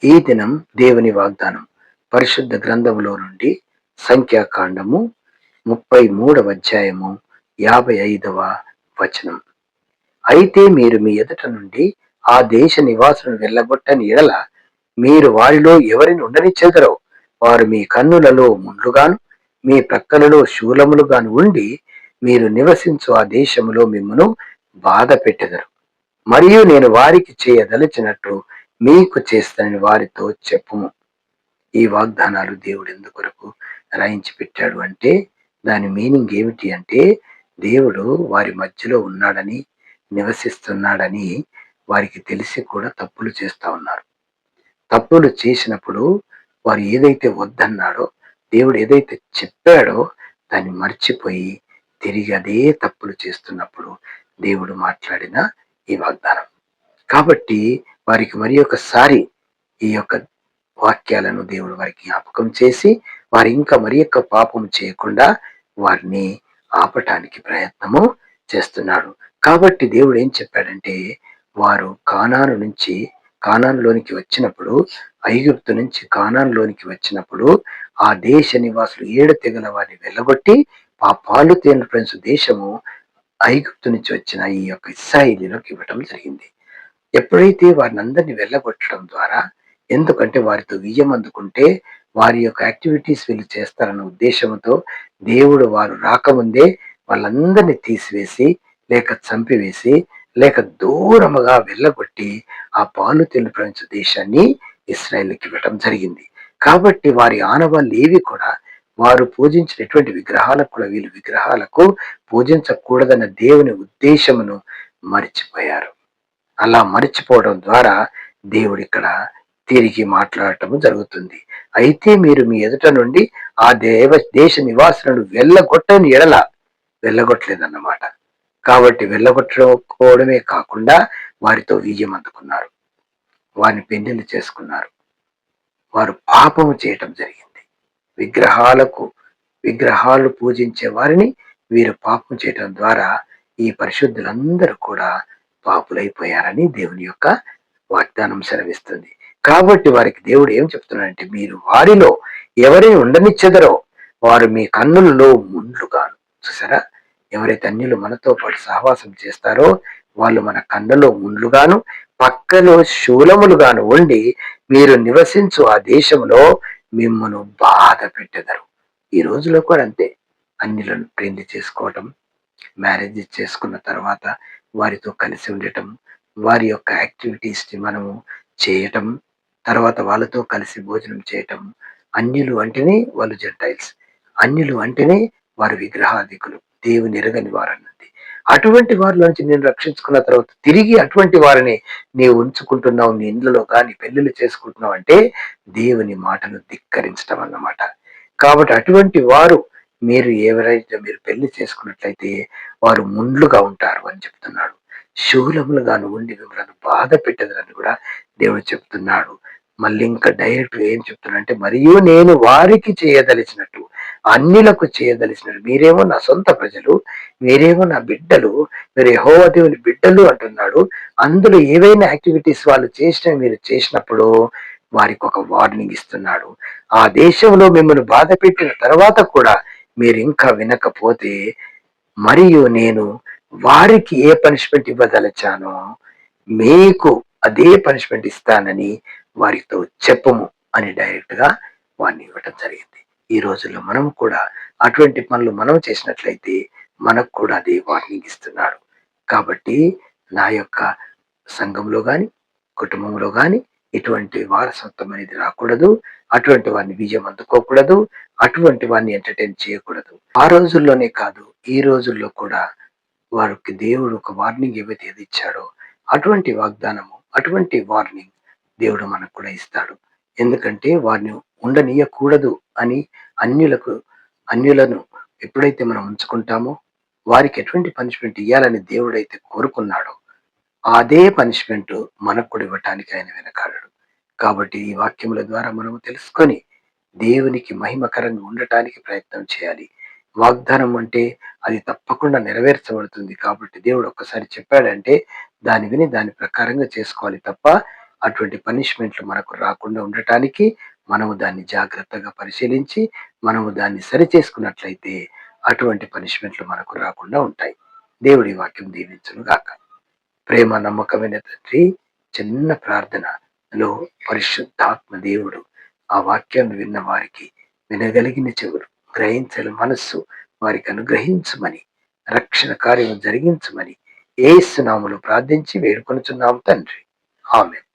ఈ దినం దేవుని వాగ్దానం పరిశుద్ధ గ్రంథములో నుండి సంఖ్యాకాండము 33వ అధ్యాయము 55వ వచనం. అయితే మీరు మీ ఎదుట నుండి ఆ దేశ నివాసులను వెళ్ళగొట్టని ఎడల మీరు వారిలో ఎవరిని ఉండనిచ్చెదరో వారు మీ కన్నులలో ముండ్లుగాను మీ ప్రక్కలలో శూలములుగాను ఉండి మీరు నివసించు ఆ దేశములో మిమ్మును బాధ పెట్టెదరు. మరియు నేను వారికి చేయదలిచినట్టు మీకు చేస్తానని వారితో చెప్పుము. ఈ వాగ్దానాలు దేవుడు ఎందుకొరకు రాయించి పెట్టాడు అంటే దాని మీనింగ్ ఏమిటి అంటే దేవుడు వారి మధ్యలో ఉన్నాడని, నివసిస్తున్నాడని వారికి తెలిసి కూడా తప్పులు చేస్తా ఉన్నారు. తప్పులు చేసినప్పుడు వారు ఏదైతే వద్దన్నాడో, దేవుడు ఏదైతే చెప్పాడో దాన్ని మర్చిపోయి తిరిగి అదే తప్పులు చేస్తున్నప్పుడు దేవుడు మాట్లాడిన ఈ వాగ్దానం. కాబట్టి వారికి మరి ఒకసారి ఈ యొక్క వాక్యాలను దేవుడు వారికి జ్ఞాపకం చేసి వారి ఇంకా మరి యొక్క పాపం చేయకుండా వారిని ఆపటానికి ప్రయత్నము చేస్తున్నాడు. కాబట్టి దేవుడు ఏం చెప్పాడంటే వారు కానానులోనికి వచ్చినప్పుడు, ఐగుప్తు నుంచి కానానులోనికి వచ్చినప్పుడు ఆ దేశ నివాసులు 7 తెగల వారిని వెళ్ళగొట్టి ఆ పాలు తేనెలు ప్రవహించు దేశము ఐగుప్తు నుంచి వచ్చిన ఈ యొక్క ఇశ్రాయేలీయులకు ఇవ్వటం జరిగింది. ఎప్పుడైతే వారిని అందరినీ వెళ్ళగొట్టడం ద్వారా, ఎందుకంటే వారితో విజయం అందుకుంటే వారి యొక్క యాక్టివిటీస్ వీళ్ళు చేస్తారన్న ఉద్దేశంతో దేవుడు వారు రాకముందే వాళ్ళందరినీ తీసివేసి లేక చంపివేసి లేక దూరముగా వెళ్ళగొట్టి ఆ పాలు తేనెలు ప్రవహించు దేశాన్ని ఇశ్రాయేలుకి ఇవ్వటం జరిగింది. కాబట్టి వారి ఆనవాళ్ళు ఏవి కూడా వారు పూజించినటువంటి విగ్రహాలకు కూడా వీళ్ళు విగ్రహాలకు పూజించకూడదన్న దేవుని ఉద్దేశమును మరిచిపోయారు. అలా మరిచిపోవడం ద్వారా దేవుడు ఇక్కడ తిరిగి మాట్లాడటం జరుగుతుంది. అయితే మీరు మీ ఎదుట నుండి ఆ దేశ నివాసులను వెళ్ళగొట్టని ఎడల వెళ్ళగొట్టలేదన్నమాట. కాబట్టి వెళ్ళగొట్టుకోవడమే కాకుండా వారితో విజయం అందుకున్నారు, వారిని పెండ్లిలు చేసుకున్నారు, వారు పాపము చేయటం జరిగింది. విగ్రహాలు పూజించే వారిని వీరు పాపం చేయటం ద్వారా ఈ పరిశుద్ధులందరూ కూడా పాపులైపోయారని దేవుని యొక్క వాగ్దానం సెలవిస్తుంది. కాబట్టి వారికి దేవుడు ఏం చెప్తున్నాడంటే మీరు వారిలో ఎవరిని ఉండనిచ్చెదరో వారు మీ కన్నులలో ముండ్లుగాను. చూసారా, ఎవరైతే అన్యులు మనతో పాటు సహవాసం చేస్తారో వాళ్ళు మన కన్నులో ముండ్లుగాను పక్కలో శూలములుగాను ఉండి మీరు నివసించు ఆ దేశంలో మిమ్మను బాధ పెట్టెదరు. ఈ రోజులో కూడా అంతే. అన్యులను పెళ్లి చేసుకోవటం, మ్యారేజ్ చేసుకున్న తర్వాత వారితో కలిసి ఉండటం, వారి యొక్క యాక్టివిటీస్ ని మనము చేయటం, తర్వాత వాళ్ళతో కలిసి భోజనం చేయటం. అన్యులు అంటేనే వాళ్ళు జెంటైల్స్, అన్యులు అంటేనే వారు విగ్రహాధికులు, దేవుని ఎరగని వారన్నది. అటువంటి వారిలోంచి నేను రక్షించుకున్న తర్వాత తిరిగి అటువంటి వారిని నీవు ఉంచుకుంటున్నావు, నీ ఇండ్లలో కానీ పెళ్లిళ్ళు చేసుకుంటున్నావు అంటే దేవుని మాటను ధిక్కరించడం అన్నమాట. కాబట్టి అటువంటి వారు మీరు ఎవరైతే మీరు పెళ్లి చేసుకున్నట్లయితే వారు ముండ్లుగా ఉంటారు అని చెప్తున్నాడు. శూలములుగాను ఉండి మిమ్మల్ని బాధ పెట్టదని కూడా దేవుడు చెప్తున్నాడు. మళ్ళీ ఇంకా డైరెక్ట్ ఏం చెప్తున్నాడంటే మరియు నేను వారికి చేయదలిచినట్టు, అన్యులకు చేయదలిచినట్టు, మీరేమో నా సొంత ప్రజలు, మీరేమో నా బిడ్డలు, మీరు యెహోవా దేవుని బిడ్డలు అంటున్నాడు. అందులో ఏవైనా యాక్టివిటీస్ వాళ్ళు మీరు చేసినప్పుడు వారికి ఒక వార్నింగ్ ఇస్తున్నాడు. ఆ దేశంలో మిమ్మల్ని బాధ పెట్టిన తర్వాత కూడా మీరు ఇంకా వినకపోతే మరియు నేను వారికి ఏ పనిష్మెంట్ ఇవ్వదలచానో మీకు అదే పనిష్మెంట్ ఇస్తానని వారితో చెప్పము అని డైరెక్ట్ గా వారిని ఇవ్వటం జరిగింది. ఈ రోజుల్లో మనం కూడా అటువంటి పనులు మనం చేసినట్లయితే మనకు కూడా అదే వార్నింగ్ ఇస్తున్నాడు. కాబట్టి నా యొక్క సంఘంలో గాని కుటుంబంలో గాని ఇటువంటి వారసత్వం అనేది రాకూడదు, అటువంటి వారిని విజయం అందుకోకూడదు, అటువంటి వారిని ఎంటర్టైన్ చేయకూడదు. ఆ రోజుల్లోనే కాదు, ఈ రోజుల్లో కూడా వారికి దేవుడు ఒక వార్నింగ్ ఏది ఇచ్చాడో అటువంటి వాగ్దానము, అటువంటి వార్నింగ్ దేవుడు మనకు కూడా ఇస్తాడు. ఎందుకంటే వారిని ఉండనీయకూడదు అని అన్యులను ఎప్పుడైతే మనం ఉంచుకుంటామో వారికి ఎటువంటి పనిష్మెంట్ ఇవ్వాలని దేవుడైతే కోరుకున్నాడో అదే పనిష్మెంట్ మనకు కూడా ఇవ్వటానికి ఆయన వెనకాడడు. కాబట్టి ఈ వాక్యముల ద్వారా మనము తెలుసుకొని దేవునికి మహిమకరంగా ఉండటానికి ప్రయత్నం చేయాలి. వాగ్దానం అంటే అది తప్పకుండా నెరవేర్చబడుతుంది. కాబట్టి దేవుడు ఒక్కసారి చెప్పాడంటే దాన్ని విని దాని ప్రకారంగా చేసుకోవాలి తప్ప అటువంటి పనిష్మెంట్లు మనకు రాకుండా ఉండటానికి మనము దాన్ని జాగ్రత్తగా పరిశీలించి మనము దాన్ని సరిచేసుకున్నట్లయితే అటువంటి పనిష్మెంట్లు మనకు రాకుండా ఉంటాయి. దేవుడి వాక్యం దీవించును గాక. ప్రేమ నమ్మకమైన తండ్రి, చిన్న ప్రార్థనలో పరిశుద్ధాత్మ దేవుడు ఆ వాక్యాన్ని విన్న వారికి వినగలిగిన చెవులు, గ్రహించని మనస్సు వారికి అనుగ్రహించమని, రక్షణ కార్యం జరిగించమని యేసు నామములో ప్రార్థించి వేడుకొనుచున్నాము తండ్రి. ఆమేన్.